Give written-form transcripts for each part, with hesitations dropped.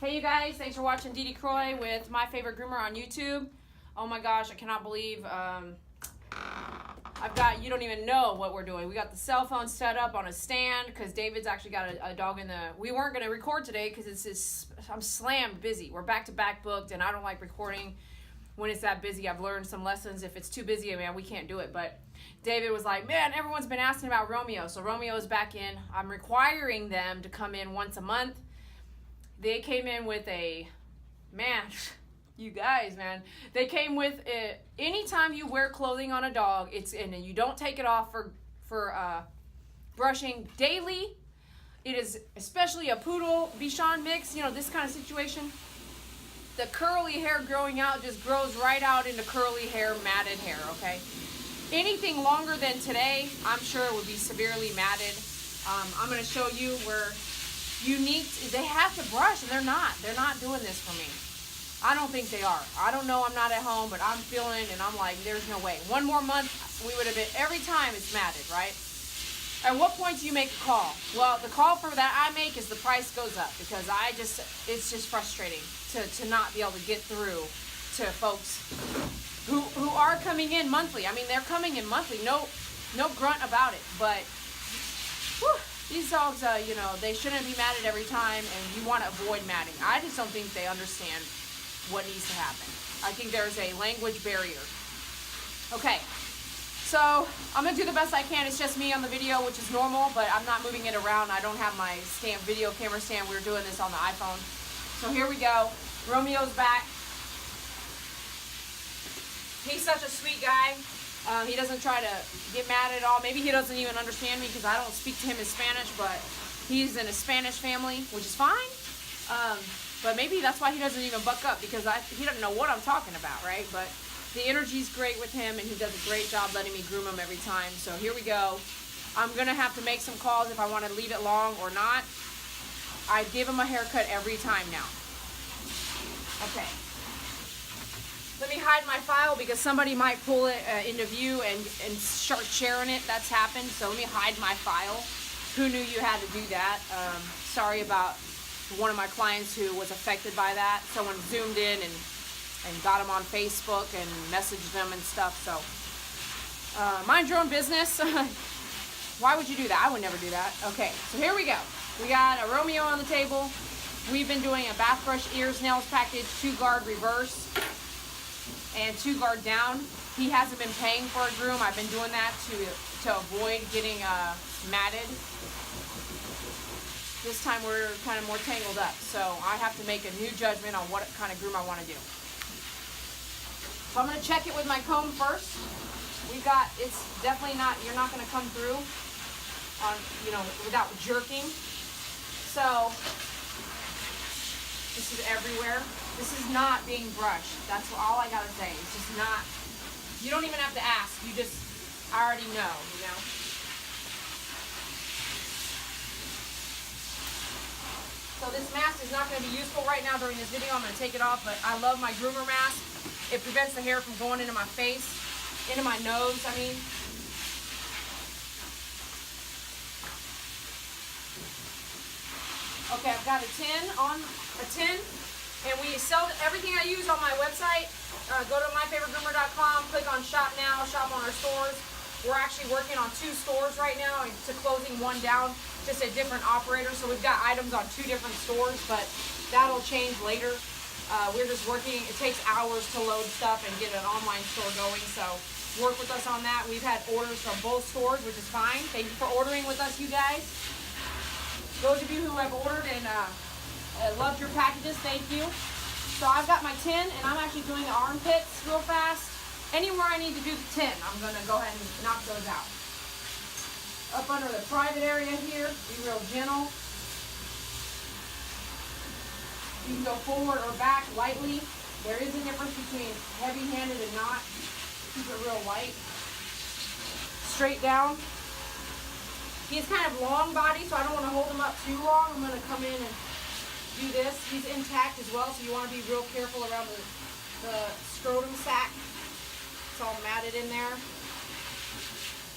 Hey you guys, thanks for watching Dee Dee Croy with My Favorite Groomer on YouTube. Oh my gosh, I cannot believe I've got, you don't even know what we're doing. We got the cell phone set up on a stand because David's actually got a dog in the, we weren't going to record today because I'm slammed busy. We're back-to-back booked and I don't like recording when it's that busy. I've learned some lessons. If it's too busy, man, we can't do it. But David was like, man, everyone's been asking about Romeo. So Romeo's back in. I'm requiring them to come in once a month. They came in with a, man, you guys, man. They came with anytime you wear clothing on a dog, it's and you don't take it off for brushing daily. It is especially a poodle Bichon mix, you know, this kind of situation. The curly hair growing out just grows right out into curly hair, matted hair, okay? Anything longer than today, I'm sure it would be severely matted. I'm going to show you where you need to, they have to brush, and they're not doing this for me. I don't think they are. I don't know, I'm not at home, but I'm feeling, and I'm like, there's no way. One more month, we would have been, every time it's matted, right? At what point do you make a call? Well, the call for that I make is the price goes up, because it's just frustrating to not be able to get through to folks who are coming in monthly. I mean, they're coming in monthly, no grunt about it, but whew, these dogs, you know, they shouldn't be matted every time, and you want to avoid matting. I just don't think they understand what needs to happen. I think there's a language barrier. Okay, so I'm going to do the best I can. It's just me on the video, which is normal, but I'm not moving it around. I don't have my video camera stand. We're doing this on the iPhone. So here we go. Romeo's back. He's such a sweet guy. He doesn't try to get mad at all. Maybe he doesn't even understand me because I don't speak to him in Spanish, but he's in a Spanish family, which is fine. But maybe that's why he doesn't even buck up, because he doesn't know what I'm talking about, right? But the energy's great with him, and he does a great job letting me groom him every time. So here we go. I'm going to have to make some calls if I want to leave it long or not. I give him a haircut every time now. Okay. Let me hide my file because somebody might pull it into view and start sharing it. That's happened. So let me hide my file. Who knew you had to do that? Sorry about one of my clients who was affected by that. Someone zoomed in and got him on Facebook and messaged them and stuff. So mind your own business. Why would you do that? I would never do that. Okay, so here we go. We got a Romeo on the table. We've been doing a bath brush, ears, nails package, 2-guard reverse, and 2-guard down. He hasn't been paying for a groom. I've been doing that to avoid getting matted. This time we're kind of more tangled up, so I have to make a new judgment on what kind of groom I want to do. So I'm going to check it with my comb first. It's definitely not, you're not going to come through on, you know, without jerking. So this is everywhere. This is not being brushed. That's all I gotta say. It's just not, you don't even have to ask. I already know, you know? So this mask is not gonna be useful right now during this video. I'm gonna take it off, but I love my groomer mask. It prevents the hair from going into my face, into my nose, I mean. Okay, I've got a tin. And we sell everything I use on my website. Go to myfavoritegroomer.com, click on Shop Now, shop on our stores. We're actually working on 2 stores right now and to closing 1 down, just a different operator. So we've got items on 2 different stores, but that'll change later. We're just working, it takes hours to load stuff and get an online store going. So work with us on that. We've had orders from both stores, which is fine. Thank you for ordering with us, you guys. Those of you who have ordered and loved your packages, thank you. So I've got my tin, and I'm actually doing the armpits real fast. Anywhere I need to do the tin, I'm going to go ahead and knock those out. Up under the private area here, be real gentle. You can go forward or back lightly. There is a difference between heavy-handed and not. Keep it real light. Straight down. He's kind of long body, so I don't want to hold him up too long. I'm going to come in and do this. He's intact as well, so you want to be real careful around the scrotum sac. It's all matted in there.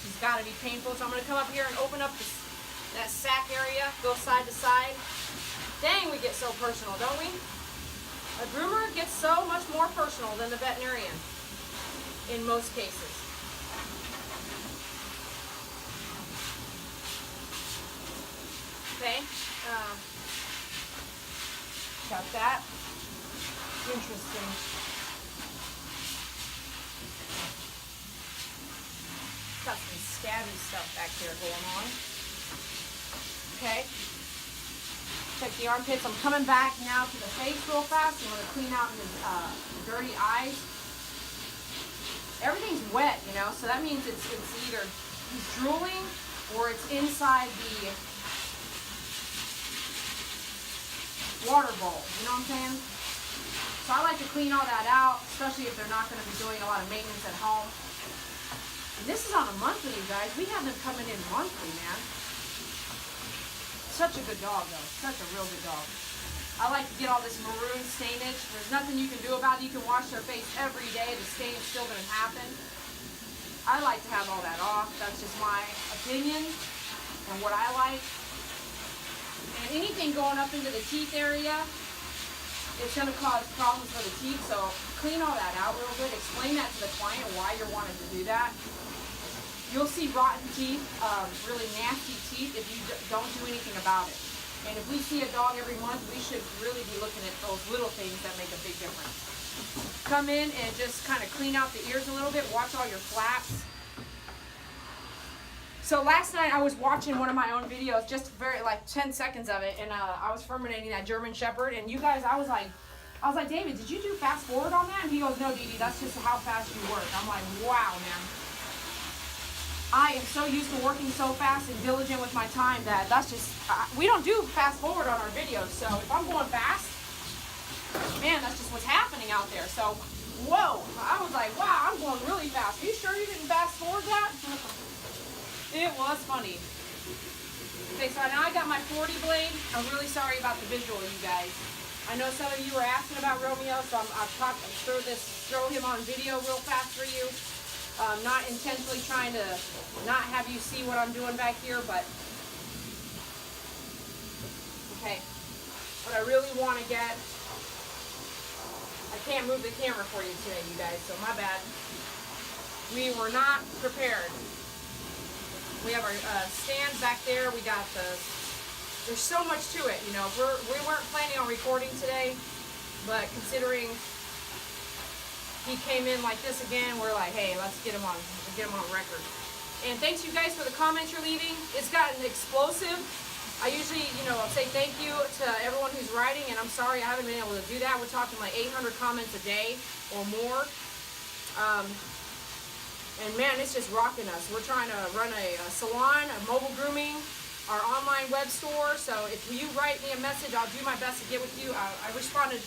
He's got to be painful, so I'm going to come up here and open up that sac area, go side to side. Dang, we get so personal, don't we? A groomer gets so much more personal than the veterinarian in most cases. Okay, got that. Interesting. Got some scabby stuff back there going on. Okay. Check the armpits. I'm coming back now to the face real fast. I'm going to clean out his dirty eyes. Everything's wet, you know, so that means it's either he's drooling or it's inside the water bowl. You know what I'm saying? So I like to clean all that out, especially if they're not going to be doing a lot of maintenance at home. And this is on a monthly, you guys. We have them coming in monthly, man. Such a good dog, though. Such a real good dog. I like to get all this maroon stainage. There's nothing you can do about it. You can wash their face every day. The stain is still going to happen. I like to have all that off. That's just my opinion and what I like. And anything going up into the teeth area, it's going to cause problems for the teeth. So clean all that out real good. Explain that to the client why you're wanting to do that. You'll see rotten teeth, really nasty teeth if you don't do anything about it. And if we see a dog every month, we should really be looking at those little things that make a big difference. Come in and just kind of clean out the ears a little bit. Watch all your flaps. So last night I was watching one of my own videos, just like 10 seconds of it, and I was terminating that German Shepherd. And you guys, I was like, David, did you do fast forward on that? And he goes, no, Dee Dee, that's just how fast you work. I'm like, wow, man. I am so used to working so fast and diligent with my time that's just, we don't do fast forward on our videos. So if I'm going fast, man, that's just what's happening out there. So, whoa, I was like, wow, I'm going really fast. Are you sure you didn't fast forward that? It was funny. Okay, so now I got my 40 blade. I'm really sorry about the visual, you guys. I know some of you were asking about Romeo, so I've throw him on video real fast for you. Not intentionally trying to not have you see what I'm doing back here, but okay. What I really want to get, I can't move the camera for you today, you guys, so my bad. We were not prepared. We have our stand back there. We got there's so much to it, you know. We weren't planning on recording today, but considering he came in like this again, we're like, hey, let's get him on record. And thanks you guys for the comments you're leaving. It's gotten explosive. I usually, say thank you to everyone who's writing, and I'm sorry I haven't been able to do that. We're talking like 800 comments a day or more. And man, it's just rocking us. We're trying to run a salon, a mobile grooming, our online web store. So if you write me a message, I'll do my best to get with you. I responded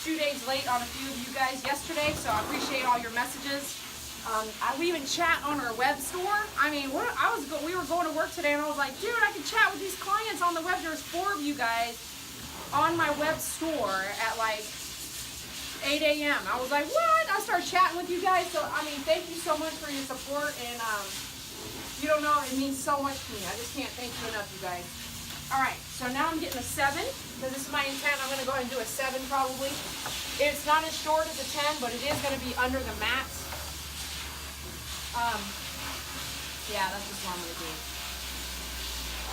2 days late on a few of you guys yesterday, so I appreciate all your messages. We even chat on our web store. I mean, we were going to work today, and I was like, dude, I can chat with these clients on the web. There's 4 of you guys on my web store at like 8 a.m. I was like, what? I started chatting with you guys. So, I mean, thank you so much for your support, and you don't know, it means so much to me. I just can't thank you enough, you guys. All right, so now I'm getting a 7, because this is my intent. I'm going to go ahead and do a 7 probably. It's not as short as a 10, but it is going to be under the mats. Yeah, that's just what I'm going to do.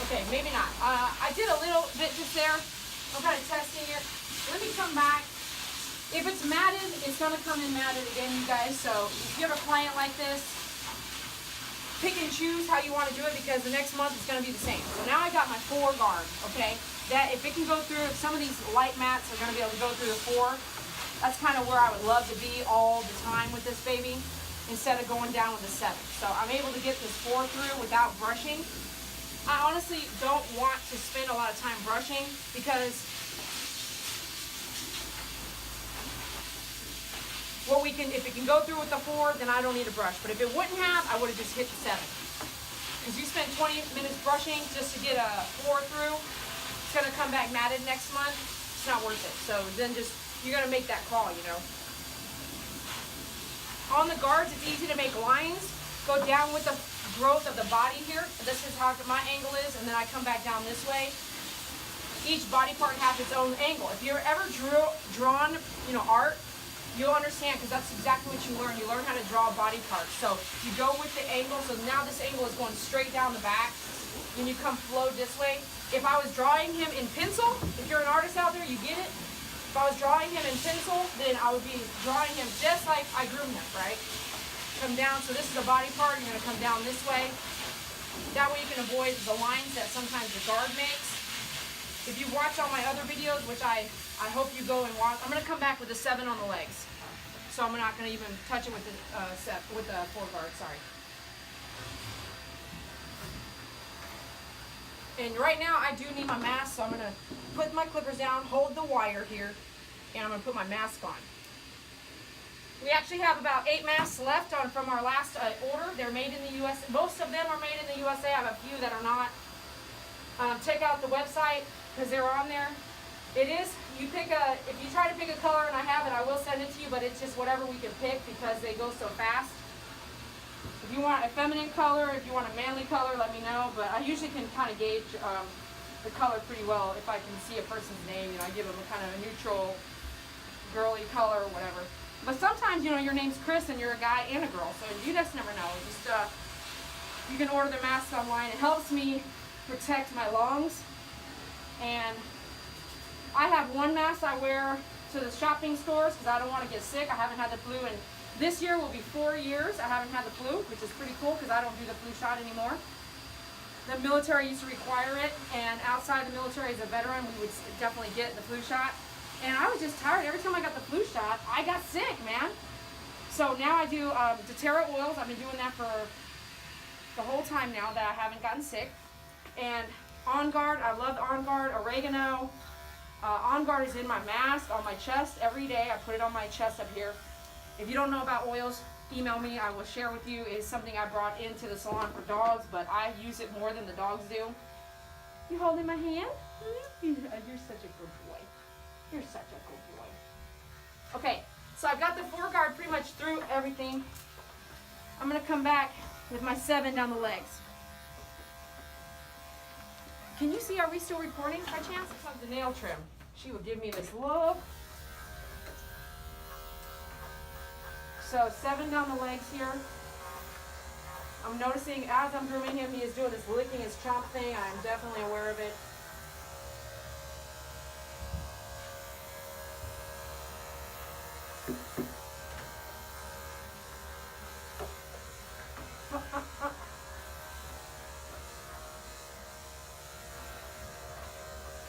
Okay, maybe not. I did a little bit just there. I'm kind of testing it. Let me come back. If it's matted, it's going to come in matted again, you guys. So if you have a client like this, pick and choose how you want to do it, because the next month it's going to be the same. So now I got my 4 guard, okay? That if it can go through, if some of these light mats are going to be able to go through the 4, that's kind of where I would love to be all the time with this baby, instead of going down with a 7. So I'm able to get this 4 through without brushing. I honestly don't want to spend a lot of time brushing, because if it can go through with the 4, then I don't need a brush. But if it wouldn't have, I would have just hit the 7. Because you spend 20 minutes brushing just to get a 4 through, it's going to come back matted next month. It's not worth it. So then you're going to make that call, On the guards, it's easy to make lines. Go down with the growth of the body here. This is how my angle is, and then I come back down this way. each body part has its own angle. If you're ever drawn, you know, art, you'll understand, because that's exactly what you learn. You learn how to draw body parts. So you go with the angle. So now this angle is going straight down the back. Then you come flow this way. If I was drawing him in pencil, if you're an artist out there, you get it. If I was drawing him in pencil, then I would be drawing him just like I groom him, right? Come down. So this is the body part. You're going to come down this way. That way you can avoid the lines that sometimes the guard makes. If you watch all my other videos, which I hope you go and watch, I'm going to come back with a 7 on the legs. So I'm not going to even touch it with the foreguard, sorry. And right now I do need my mask, so I'm going to put my clippers down, hold the wire here, and I'm going to put my mask on. We actually have about 8 masks left from our last order. They're made in the U.S. Most of them are made in the USA. I have a few that are not. Check out the website because they're on there. It is, if you try to pick a color and I have it, I will send it to you, but it's just whatever we can pick because they go so fast. If you want a feminine color, if you want a manly color, let me know. But I usually can kind of gauge the color pretty well if I can see a person's name. You know, I give them a kind of a neutral, girly color or whatever. But sometimes, you know, your name's Chris and you're a guy and a girl, so you just never know. Just you can order the mask online. It helps me protect my lungs. And I have one mask I wear to the shopping stores because I don't want to get sick. I haven't had the flu, and this year will be 4 years I haven't had the flu, which is pretty cool because I don't do the flu shot anymore. The military used to require it, and outside the military as a veteran, we would definitely get the flu shot. And I was just tired. Every time I got the flu shot, I got sick, man. So now I do doTERRA oils. I've been doing that for the whole time now that I haven't gotten sick. And On Guard, I love On Guard, oregano. On Guard is in my mask, on my chest every day. I put it on my chest up here. If you don't know about oils, email me. I will share with you. It's something I brought into the salon for dogs, but I use it more than the dogs do. You holding my hand? You're such a good boy. You're such a good boy. Okay, so I've got the foreguard pretty much through everything. I'm going to come back with my 7 down the legs. Can you see, are we still recording by chance? It's like the nail trim. She would give me this look. So 7 down the legs here. I'm noticing as I'm grooming him, he is doing this licking his chomp thing. I'm definitely aware of it.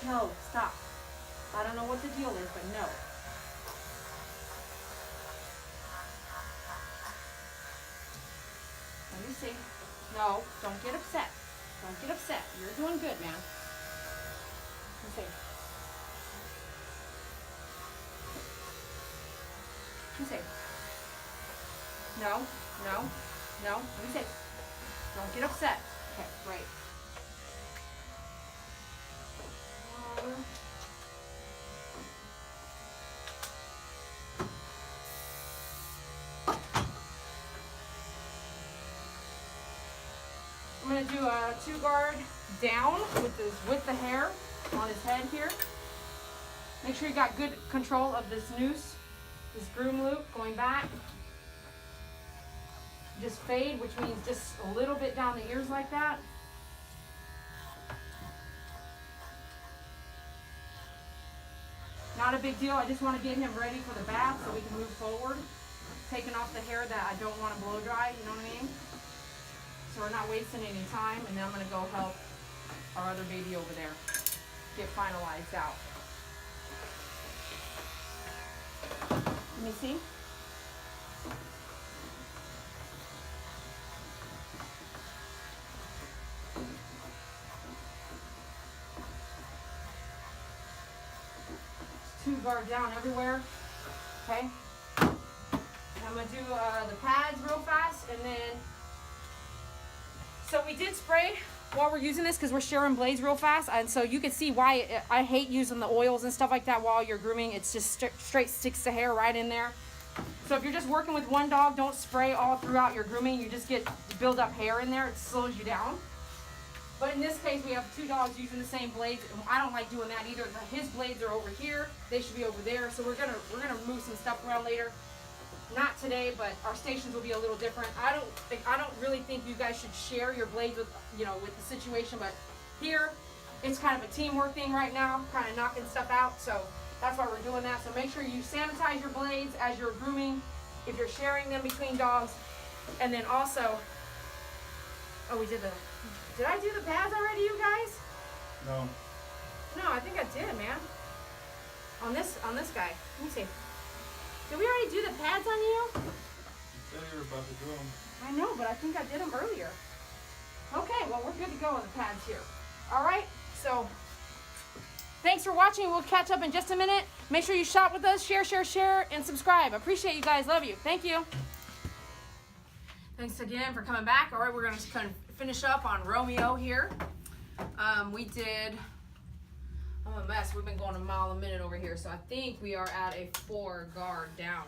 No, stop. I don't know what the deal is, but no. Let me see. No, don't get upset. Don't get upset. You're doing good, man. Let me see. Let me see. No, no, no. Let me see. Don't get upset. Okay, great. I'm going to do a 2 guard down with the hair on his head here. Make sure you got good control of this noose, this groom loop going back. Just fade, which means just a little bit down the ears like that. Not a big deal. I just want to get him ready for the bath so we can move forward. Taking off the hair that I don't want to blow dry, you know what I mean? So we're not wasting any time, and then I'm going to go help our other baby over there get finalized out. Let me see. Two guard down everywhere. Okay. And I'm going to do the pads real fast, and then so we did spray while we're using this because we're sharing blades real fast, and so you can see why I hate using the oils and stuff like that while you're grooming. It's just straight sticks the hair right in there. So if you're just working with one dog, don't spray all throughout your grooming. You just build up hair in there. It slows you down. But in this case, we have two dogs using the same blades, and I don't like doing that either. His blades are over here; they should be over there. So we're gonna move some stuff around later. Not today, but our stations will be a little different. I don't really think you guys should share your blades with with the situation, but here it's kind of a teamwork thing right now, kind of knocking stuff out. So that's why we're doing that. So make sure you sanitize your blades as you're grooming, if you're sharing them between dogs, and then also, did I do the pads already, you guys? No. No, I think I did, man. On this guy. Let me see. Did we already do the pads on you? You said you were about to do them. I know, but I think I did them earlier. Okay, well, we're good to go on the pads here. All right, so thanks for watching. We'll catch up in just a minute. Make sure you shop with us, share, and subscribe. Appreciate you guys. Love you. Thank you. Thanks again for coming back. All right, we're going to kind of finish up on Romeo here. We did, I'm a mess. We've been going a mile a minute over here, so I think we are at a 4 guard down.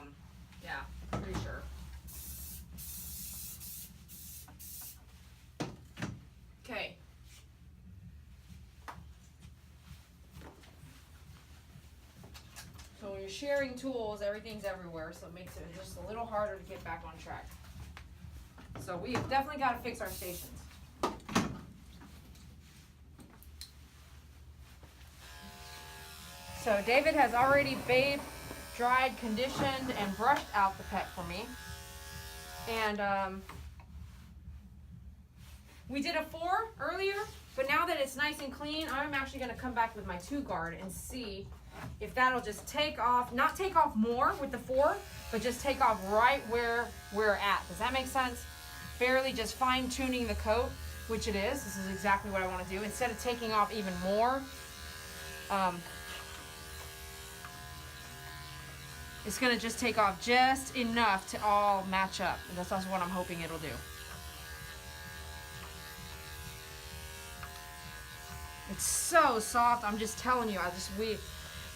Yeah, pretty sure. Okay. So when you're sharing tools, everything's everywhere, so it makes it just a little harder to get back on track. So we have definitely got to fix our stations. So David has already bathed, dried, conditioned, and brushed out the pet for me. And we did a 4 earlier, but now that it's nice and clean, I'm actually going to come back with my 2 guard and see if that'll just take off, not take off more with the 4, but just take off right where we're at. Does that make sense? Barely just fine tuning the coat, which it is. This is exactly what I want to do. Instead of taking off even more, it's going to just take off just enough to all match up. And that's also what I'm hoping it'll do. It's so soft. I'm just telling you. We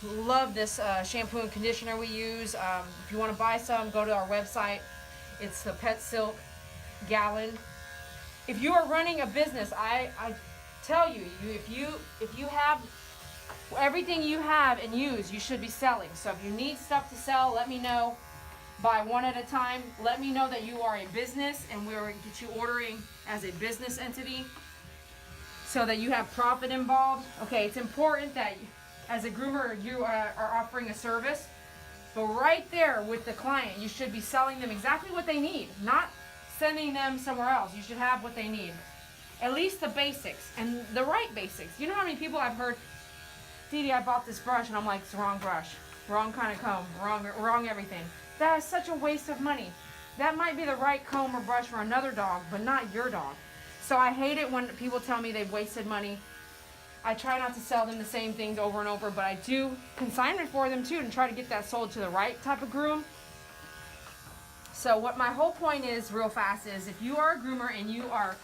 love this shampoo and conditioner we use. If you want to buy some, go to our website. It's the Pet Silk gallon. If you are running a business, I tell you, if you have everything you have and use, you should be selling. So if you need stuff to sell, let me know. Buy one at a time. Let me know that you are a business, and we'll get you ordering as a business entity so that you have profit involved. Okay, it's important that as a groomer you are offering a service, but right there with the client, you should be selling them exactly what they need, not sending them somewhere else. You should have what they need. At least the basics, and the right basics. You know how many people I've heard, Dee, I bought this brush, and I'm like, it's the wrong brush, wrong kind of comb, wrong everything. That is such a waste of money. That might be the right comb or brush for another dog, but not your dog. So I hate it when people tell me they've wasted money. I try not to sell them the same things over and over, but I do consignment for them too, and try to get that sold to the right type of groom. So what my whole point is, real fast, is if you are a groomer and you are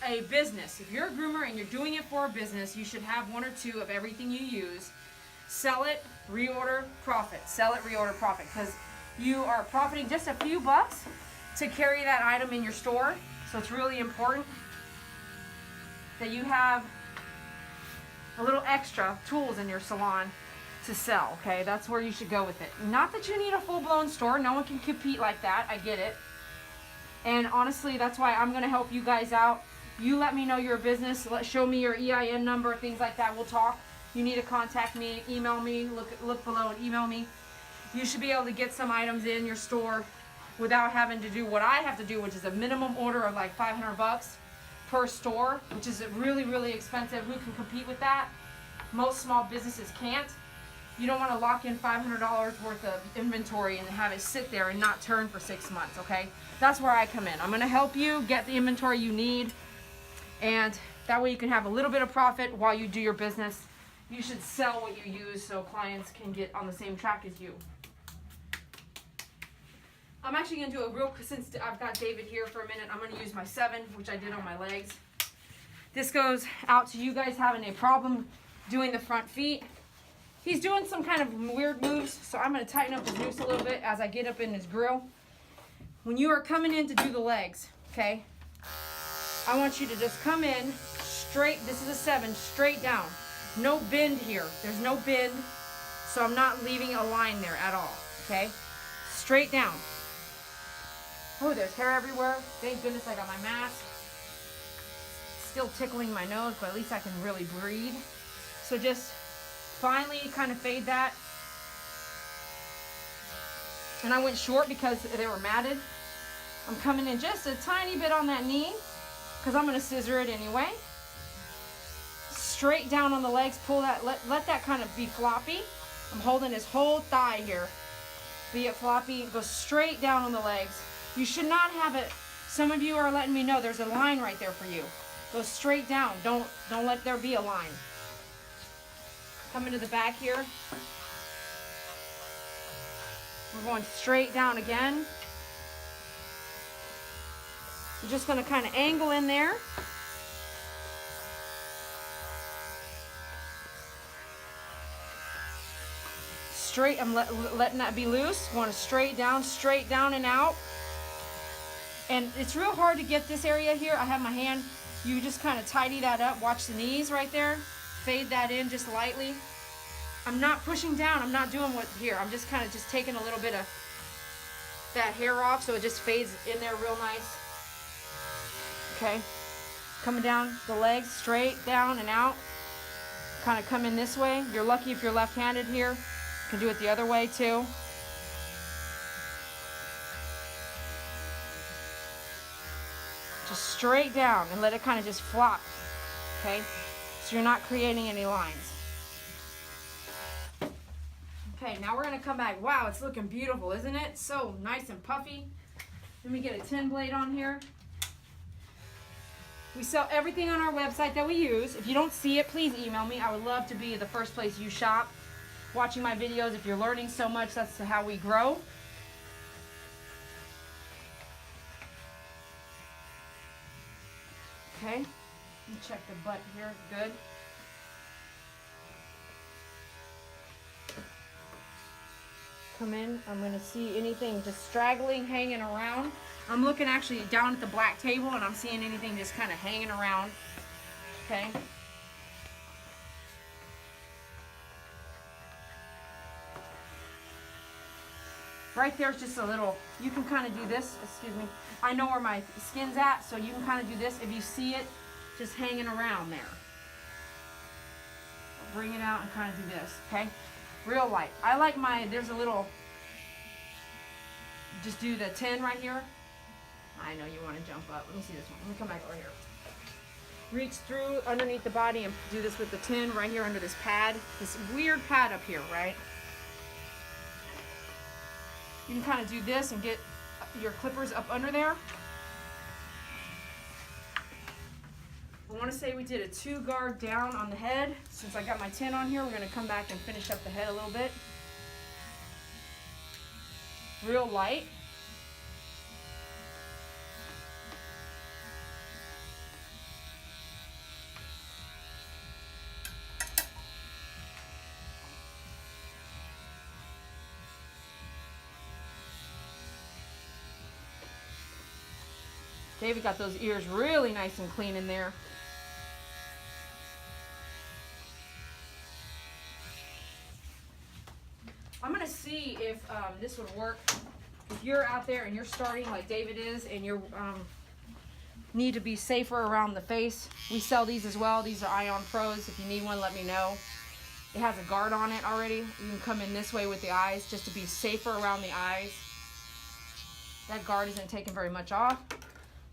a business, if you're a groomer and you're doing it for a business, you should have 1 or 2 of everything you use. Sell it, reorder, profit. Sell it, reorder, profit. Because you are profiting just a few bucks to carry that item in your store. So it's really important that you have a little extra tools in your salon to sell, okay? That's where you should go with it. Not that you need a full-blown store. No one can compete like that. I get it. And honestly, that's why I'm going to help you guys out. You let me know your business. Show me your EIN number, things like that. We'll talk. You need to contact me, email me, look below and email me. You should be able to get some items in your store without having to do what I have to do, which is a minimum order of like $500 per store, which is really, really expensive. Who can compete with that? Most small businesses can't. You don't want to lock in $500 worth of inventory and have it sit there and not turn for 6 months, okay? That's where I come in. I'm going to help you get the inventory you need, and that way you can have a little bit of profit while you do your business. You should sell what you use so clients can get on the same track as you. I'm actually going to do a real, since I've got David here for a minute, I'm going to use my 7, which I did on my legs. This goes out to you guys having a problem doing the front feet. He's doing some kind of weird moves, so I'm going to tighten up his noose a little bit as I get up in his grill. When you are coming in to do the legs, okay, I want you to just come in straight. This is a 7, straight down. No bend here. There's no bend, so I'm not leaving a line there at all, okay? Straight down. Oh, there's hair everywhere. Thank goodness I got my mask. Still tickling my nose, but at least I can really breathe. So just finally kind of fade that. And I went short because they were matted. I'm coming in just a tiny bit on that knee because I'm going to scissor it anyway. Straight down on the legs, pull that, let that kind of be floppy. I'm holding his whole thigh here. Be it floppy, go straight down on the legs. You should not have it. Some of you are letting me know there's a line right there for you. Go straight down. Don't let there be a line. Come into the back here. We're going straight down again. You're just going to kind of angle in there. Straight, I'm letting that be loose. Going straight down and out. And it's real hard to get this area here. I have my hand. You just kind of tidy that up. Watch the knees right there. Fade that in just lightly. I'm not pushing down. I'm not doing what here. I'm just kind of just taking a little bit of that hair off so it just fades in there real nice. Okay. Coming down the legs, straight down and out. Kind of come in this way. You're lucky if you're left-handed here. You can do it the other way too. Just straight down and let it kind of just flop. Okay. So you're not creating any lines. Okay, now we're going to come back. Wow, it's looking beautiful, isn't it? So nice and puffy. Let me get a 10 blade on here. We sell everything on our website that we use. If you don't see it, please email me. I would love to be the first place you shop. Watching my videos, if you're learning so much, that's how we grow. Okay, let me check the butt here. Good. Come in. I'm going to see anything just straggling, hanging around. I'm looking actually down at the black table and I'm seeing anything just kind of hanging around. Okay. Right there's just a little, you can kind of do this, excuse me. I know where my skin's at, so you can kind of do this. If you see it just hanging around there. Bring it out and kind of do this, okay? Real light. I like my, there's a little, just do the 10 right here. I know you want to jump up. Let me see this one. Let me come back over here. Reach through underneath the body and do this with the 10 right here under this pad. This weird pad up here, right? You can kind of do this and get your clippers up under there. I want to say we did a 2 guard down on the head. Since I got my 10 on here, we're going to come back and finish up the head a little bit. Real light. David got those ears really nice and clean in there. I'm going to see if this would work. If you're out there and you're starting like David is and you need to be safer around the face, we sell these as well. These are Ion Pros. If you need one, let me know. It has a guard on it already. You can come in this way with the eyes just to be safer around the eyes. That guard isn't taking very much off.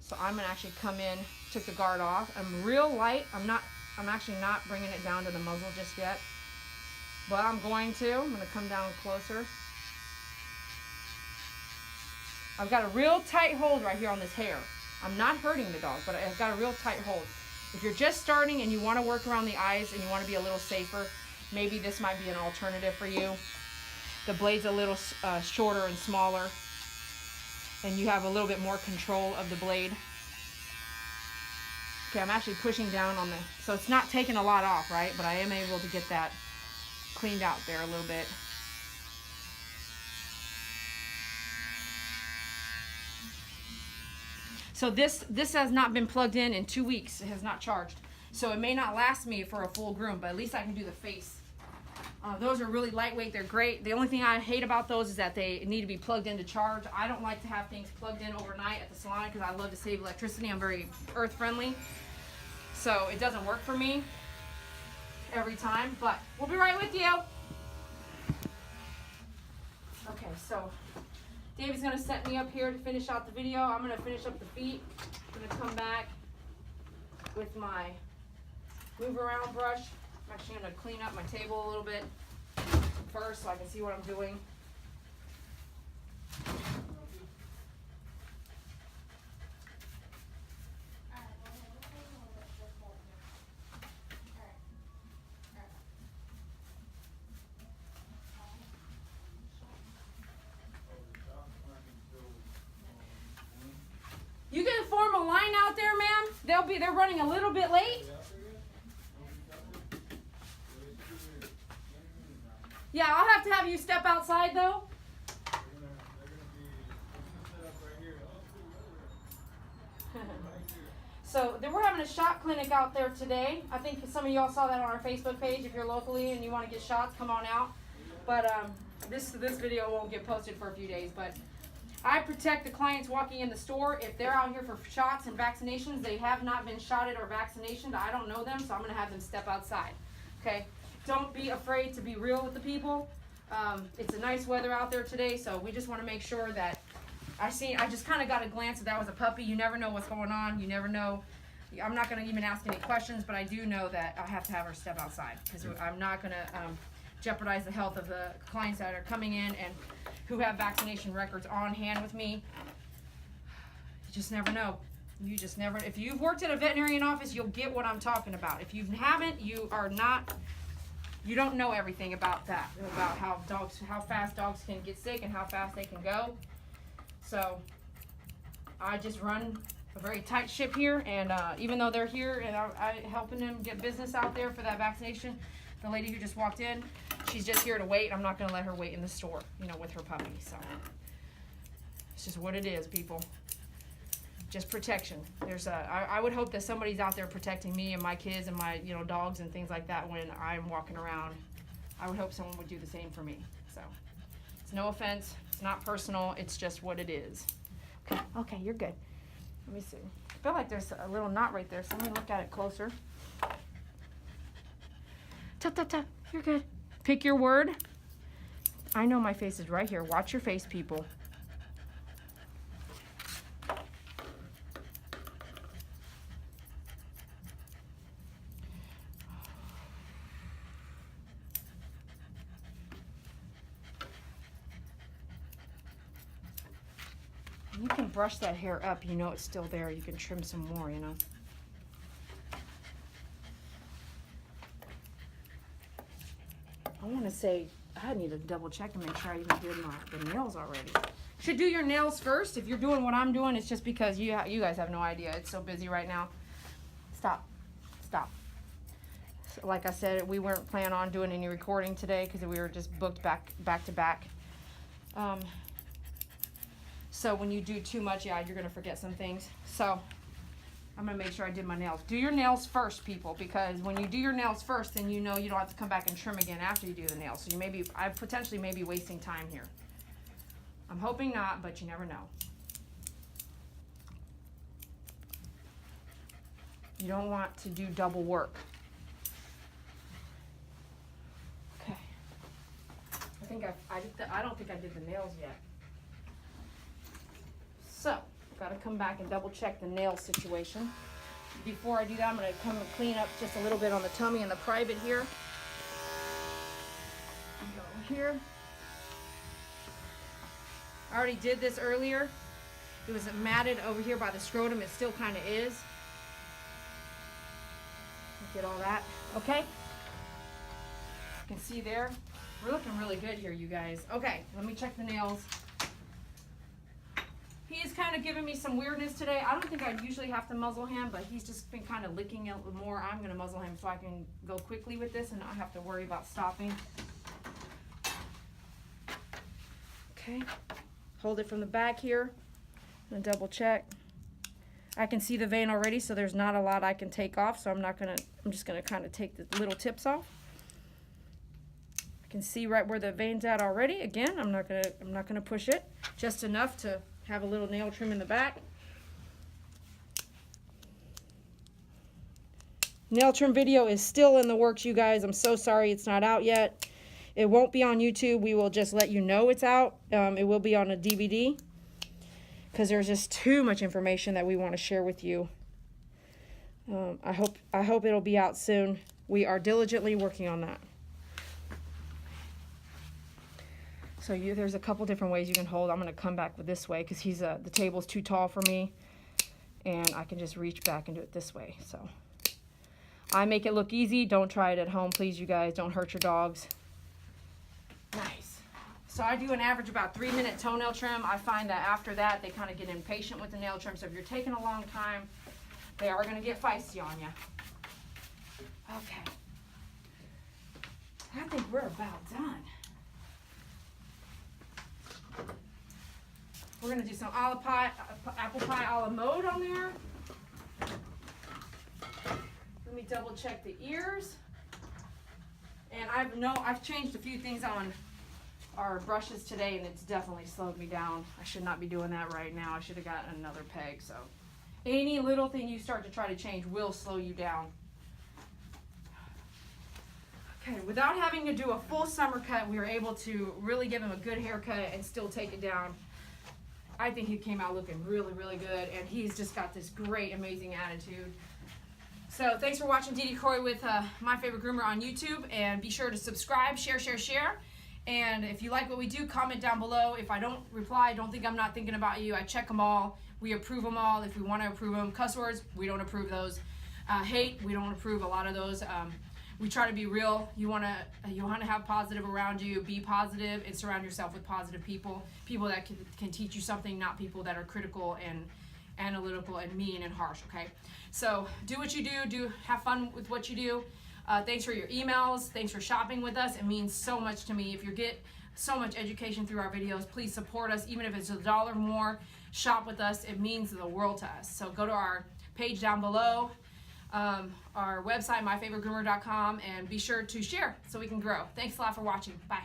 So I'm going to actually come in, took the guard off. I'm real light. I'm actually not bringing it down to the muzzle just yet. But I'm going to. I'm going to come down closer. I've got a real tight hold right here on this hair. I'm not hurting the dog, but I've got a real tight hold. If you're just starting and you want to work around the eyes and you want to be a little safer, maybe this might be an alternative for you. The blade's a little shorter and smaller, and you have a little bit more control of the blade. Okay, I'm actually pushing down on the, so it's not taking a lot off, right? But I am able to get that cleaned out there a little bit. So this has not been plugged in 2 weeks. It has not charged. So it may not last me for a full groom, but at least I can do the face. Those are really lightweight. They're great. The only thing I hate about those is that they need to be plugged in to charge. I don't like to have things plugged in overnight at the salon because I love to save electricity. I'm very earth friendly. So it doesn't work for me every time, but we'll be right with you. Okay, so David's gonna set me up here to finish out the video. I'm gonna finish up the feet. I'm gonna come back with my move around brush. I'm actually gonna clean up my table a little bit first so I can see what I'm doing. You can form a line out there, ma'am. They're running a little bit late. Yeah, I'll have to have you step outside though. So we're having a shot clinic out there today. I think some of y'all saw that on our Facebook page. If you're locally and you want to get shots, come on out. But this video won't get posted for a few days. But I protect the clients walking in the store. If they're out here for shots and vaccinations, they have not been shotted or vaccinated. I don't know them, so I'm going to have them step outside. Okay? Don't be afraid to be real with the people. It's a nice weather out there today, so we just want to make sure that I just kind of got a glance that was a puppy. You never know what's going on. You never know. I'm not going to even ask any questions, but I do know that I have to have her step outside because I'm not going to jeopardize the health of the clients that are coming in and who have vaccination records on hand with me. You just never know. You just never. If you've worked at a veterinarian office, you'll get what I'm talking about. If you haven't, you don't know everything about that, about how fast dogs can get sick and how fast they can go. So I just run a very tight ship here, and even though they're here and I helping them get business out there for that vaccination, the lady who just walked in, she's just here to wait. I'm not going to let her wait in the store, with her puppy. So it's just what it is, people. Just protection. I would hope that somebody's out there protecting me and my kids and my dogs and things like that when I'm walking around. I would hope someone would do the same for me. So it's no offense. It's not personal. It's just what it is. Okay, you're good. Let me see. I feel like there's a little knot right there, so let me look at it closer. Tap, tap, tap. You're good. Pick your word. I know my face is right here. Watch your face, people. You can brush that hair up, it's still there. You can trim some more, I want to say, I need to double check and make sure I even did the nails already. Should do your nails first. If you're doing what I'm doing, it's just because you guys have no idea. It's so busy right now. Stop. So, like I said, we weren't planning on doing any recording today because we were just booked back to back. So when you do too much, you're going to forget some things. So I'm going to make sure I did my nails. Do your nails first, people, because when you do your nails first, then you don't have to come back and trim again after you do the nails. So I potentially may be wasting time here. I'm hoping not, but you never know. You don't want to do double work. Okay. I don't think I did the nails yet. So, got to come back and double check the nail situation. Before I do that, I'm going to come and clean up just a little bit on the tummy and the private here. Go here. I already did this earlier. It was matted over here by the scrotum. It still kind of is. Get all that. Okay. You can see there. We're looking really good here, you guys. Okay, let me check the nails. He's kind of giving me some weirdness today. I don't think I'd usually have to muzzle him, but he's just been kind of licking it more. I'm going to muzzle him so I can go quickly with this and not have to worry about stopping. Okay. Hold it from the back here. I'm going to double check. I can see the vein already, so there's not a lot I can take off, so I'm just gonna kind of take the little tips off. I can see right where the vein's at already. Again, I'm not gonna push it, just enough to have a little nail trim in the back. Nail trim video is still in the works, you guys. I'm so sorry it's not out yet. It won't be on YouTube. We will just let you know it's out. It will be on a DVD, because there's just too much information that we want to share with you. I hope it'll be out soon. We are diligently working on that. So there's a couple different ways you can hold. I'm going to come back with this way because the table's too tall for me, and I can just reach back and do it this way. So I make it look easy. Don't try it at home, please, you guys. Don't hurt your dogs. Nice. So I do an average about 3-minute toenail trim. I find that after that, they kind of get impatient with the nail trim. So if you're taking a long time, they are going to get feisty on you. Okay. I think we're about done. We're going to do some apple pie a la mode on there. Let me double check the ears. And I've changed a few things on our brushes today, and it's definitely slowed me down. I should not be doing that right now. I should have gotten another peg. So any little thing you start to try to change will slow you down. Okay, without having to do a full summer cut, we were able to really give him a good haircut and still take it down. I think he came out looking really, really good, and he's just got this great, amazing attitude. So thanks for watching Dee Dee Coy with My Favorite Groomer on YouTube, and be sure to subscribe, share. And if you like what we do, comment down below. If I don't reply, don't think I'm not thinking about you. I check them all. We approve them all if we want to approve them. Cuss words, we don't approve those. Hate, we don't approve a lot of those. We try to be real. You want to have positive around you. Be positive and surround yourself with positive people. People that can teach you something, not people that are critical and analytical and mean and harsh. Okay, so do what you do. Have fun with what you do. Thanks for your emails. Thanks for shopping with us. It means so much to me. If you get so much education through our videos, please support us. Even if it's $1 more, shop with us. It means the world to us. So go to our page down below, our website, myfavoritegroomer.com, and be sure to share so we can grow. Thanks a lot for watching. Bye.